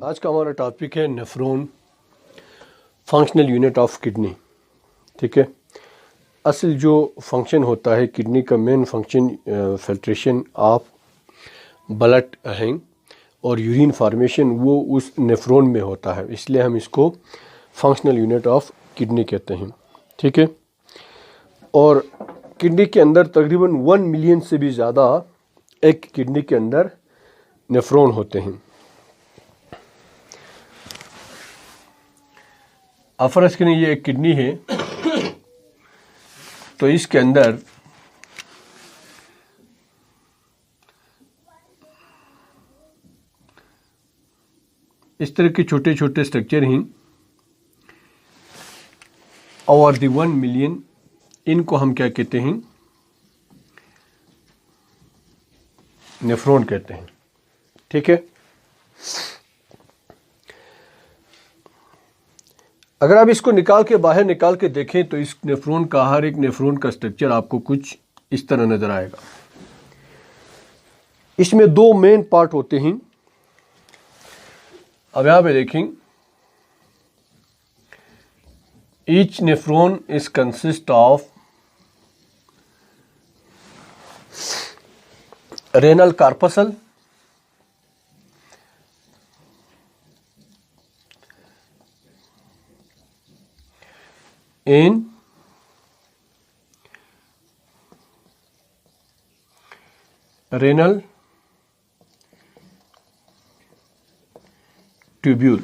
आज का हमारा टॉपिक है nephron, functional unit of kidney. ठीक है, असल जो फंक्शन होता है किडनी का, main function filtration of blood है और यूरिन फार्मेशन, वो उस नेफ्रॉन में होता है, इसलिए हम इसको फंक्शनल यूनिट ऑफ किडनी कहते हैं। ठीक है, और किडनी के अंदर तकरीबन 1 मिलियन से भी ज़्यादा एक किडनी के अंदर नेफ्रॉन होते हैं। फर्ज करें ये एक किडनी है, तो इसके अंदर इस तरह के छोटे छोटे स्ट्रक्चर हैं और द 1 मिलियन, इनको हम क्या कहते हैं? नेफ्रॉन कहते हैं। ठीक है, अगर आप इसको बाहर निकाल के देखें तो इस नेफ्रॉन का, हर एक नेफ्रॉन का स्ट्रक्चर आपको कुछ इस तरह नजर आएगा। इसमें 2 मेन पार्ट होते हैं। अब यहां पे देखें, each nephron is consist of renal corpuscle in renal tubule।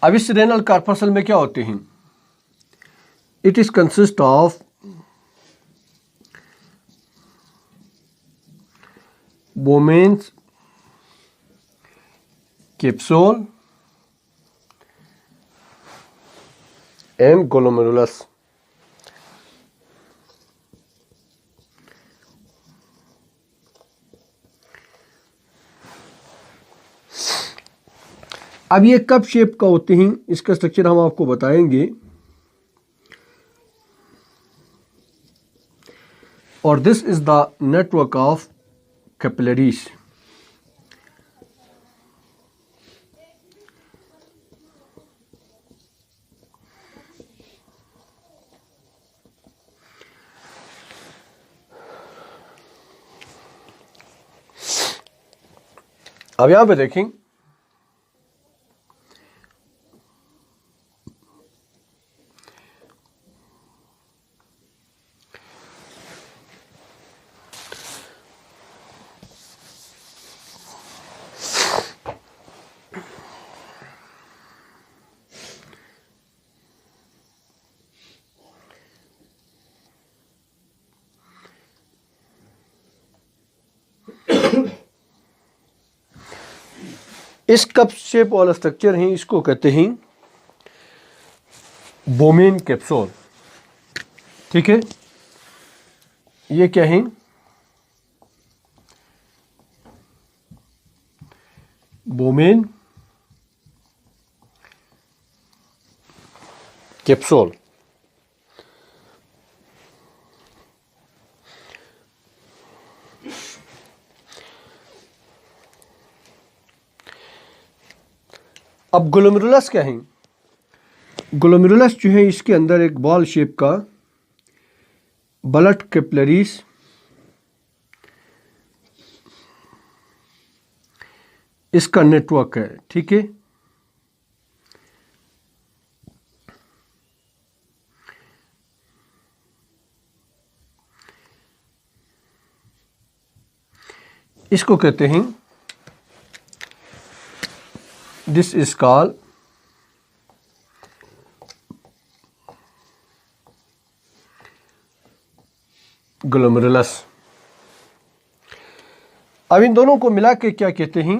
अब इस रेनल कार्पसल में क्या होते हैं? It is consist of Bowman's capsule and glomerulus। अब ये कप शेप का होते हैं, इसका स्ट्रक्चर हम आपको बताएंगे। और this is the network of capillaries. अब यहां पे देखें, इस कप शेप वाला स्ट्रक्चर है, इसको कहते हैं बोमेन कैप्सूल। ठीक है, ये क्या है? Bowman capsule. अब ग्लोमेरुलस क्या है? ग्लोमेरुलस जो है, इसके अंदर एक बॉल शेप का ब्लड कैपिलरीज, इसका नेटवर्क है। ठीक है, इसको कहते हैं, दिस इज कॉल्ड ग्लोमेरुलस। अब इन दोनों को मिला के क्या कहते हैं?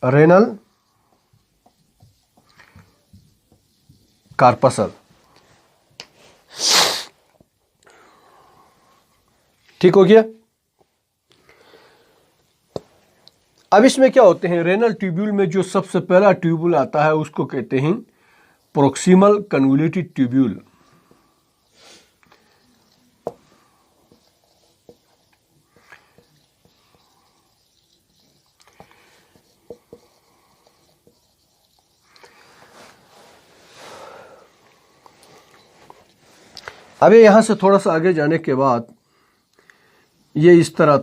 Renal corpuscle. ठीक हो गया। अब इसमें क्या होते हैं? रेनल ट्यूब्यूल में जो सबसे पहला ट्यूब्यूल आता है उसको कहते हैं प्रोक्सिमल कन्वोल्यूटेड ट्यूब्यूल। अब ये यहाँ से थोड़ा सा आगे जाने के बाद ये इस तरह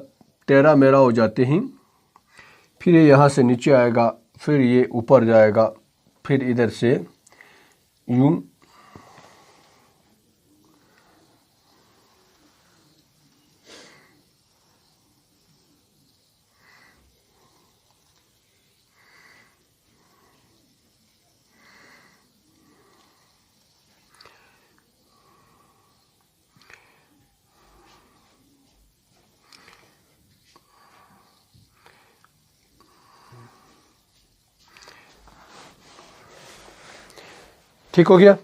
टेढ़ा मेढ़ा हो जाते हैं, फिर ये यहाँ से नीचे आएगा, फिर ये ऊपर जाएगा, फिर इधर से यूं ठीक हो गया।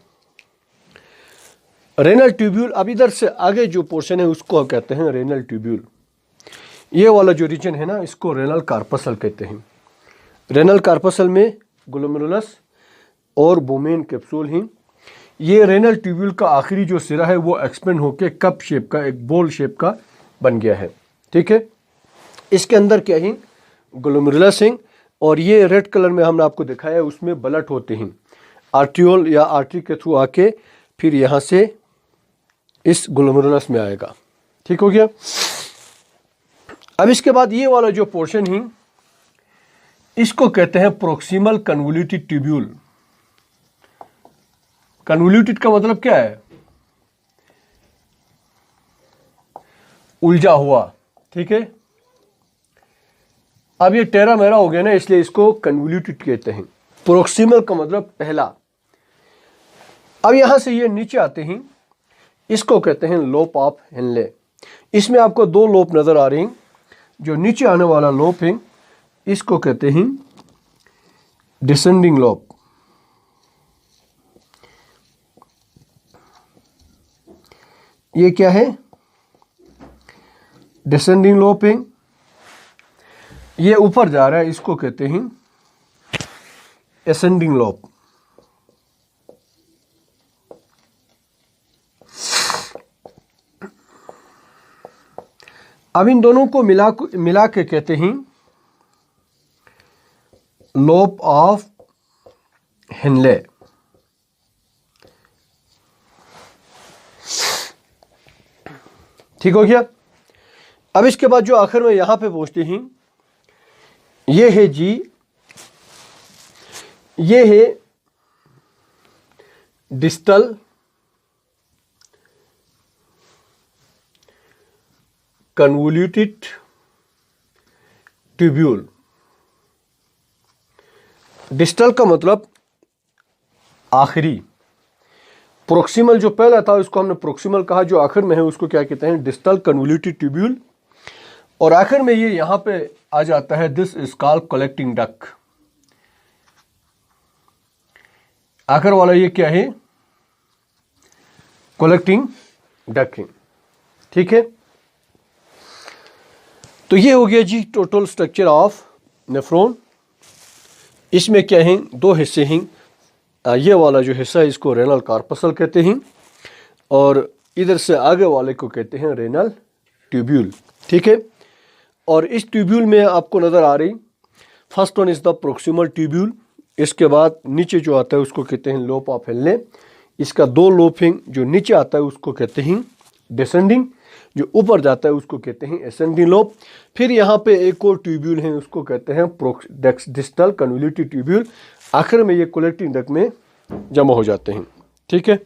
Renal tubule. अब इधर से आगे जो पोर्शन है उसको कहते हैं रेनल ट्यूब्यूल। ये वाला जो रीजन है ना, इसको रेनल कार्पसल कहते हैं। रेनल कार्पसल में ग्लोमेरुलस और बोमेन कैप्सूल हैं। ये रेनल ट्यूब्यूल का आखिरी जो सिरा है वो एक्सपेंड होकर कप शेप का, एक बोल शेप का बन गया है। ठीक है, इसके अंदर क्या है, ग्लोमेरुलस हैं, और ये रेड कलर में हमने आपको दिखाया है, उसमें ब्लड होते हैं, आर्ट्रियोल या आर्टरी के थ्रू आके फिर यहाँ से इस ग्लोमेरुलस में आएगा। ठीक हो गया। अब इसके बाद ये वाला जो पोर्शन है इसको कहते हैं प्रोक्सिमल कन्वोल्यूटेड ट्यूब्यूल। कन्वोल्यूटेड का मतलब क्या है, उलझा हुआ। ठीक है, अब ये टेढ़ा मेढ़ा हो गया ना, इसलिए इसको कन्वोल्यूटेड कहते हैं। प्रोक्सिमल का मतलब पहला। अब यहां से ये नीचे आते हैं, इसको कहते हैं लोप ऑफ हेनले। इसमें आपको दो लोप नजर आ रहे हैं। जो नीचे आने वाला लोप है इसको कहते हैं डिसेंडिंग लोप। ये क्या है, डिसेंडिंग लोप है। ये ऊपर जा रहा है, इसको कहते हैं एसेंडिंग लोप। अब इन दोनों को मिला के कहते हैं लोप ऑफ हेनले। ठीक हो गया। अब इसके बाद जो आखिर में यहां पे पहुंचते हैं, ये है जी, ये है डिस्टल कन्वोल्यूटेड ट्यूब्यूल। डिस्टल का मतलब आखिरी। प्रोक्सिमल जो पहला था उसको हमने प्रोक्सिमल कहा, जो आखिर में है उसको क्या कहते हैं, डिस्टल कन्वोल्यूटेड ट्यूब्यूल। और आखिर में ये यहां पे आ जाता है, this is called collecting duct. आखिर वाला ये क्या है, कलेक्टिंग डक्ट। ठीक है, तो ये हो गया जी टोटल स्ट्रक्चर ऑफ नेफ्रॉन। इसमें क्या है, दो हिस्से हैं। ये वाला जो हिस्सा है इसको रेनल कार्पसल कहते हैं, और इधर से आगे वाले को कहते हैं रेनल ट्यूब्यूल। ठीक है, और इस ट्यूब्यूल में आपको नजर आ रही, first one is the proximal tubule. इसके बाद नीचे जो आता है उसको कहते हैं लोप ऑफ हेनले। इसका दो लोप हैं, जो नीचे आता है उसको कहते हैं डिसेंडिंग, जो ऊपर जाता है उसको कहते हैं एसेंडिंग लोप। फिर यहाँ पे एक और ट्यूब्यूल है, उसको कहते हैं डिस्टल कन्वोल्यूटेड ट्यूब्यूल। आखिर में ये कलेक्टिंग डक्ट में जमा हो जाते हैं। ठीक है,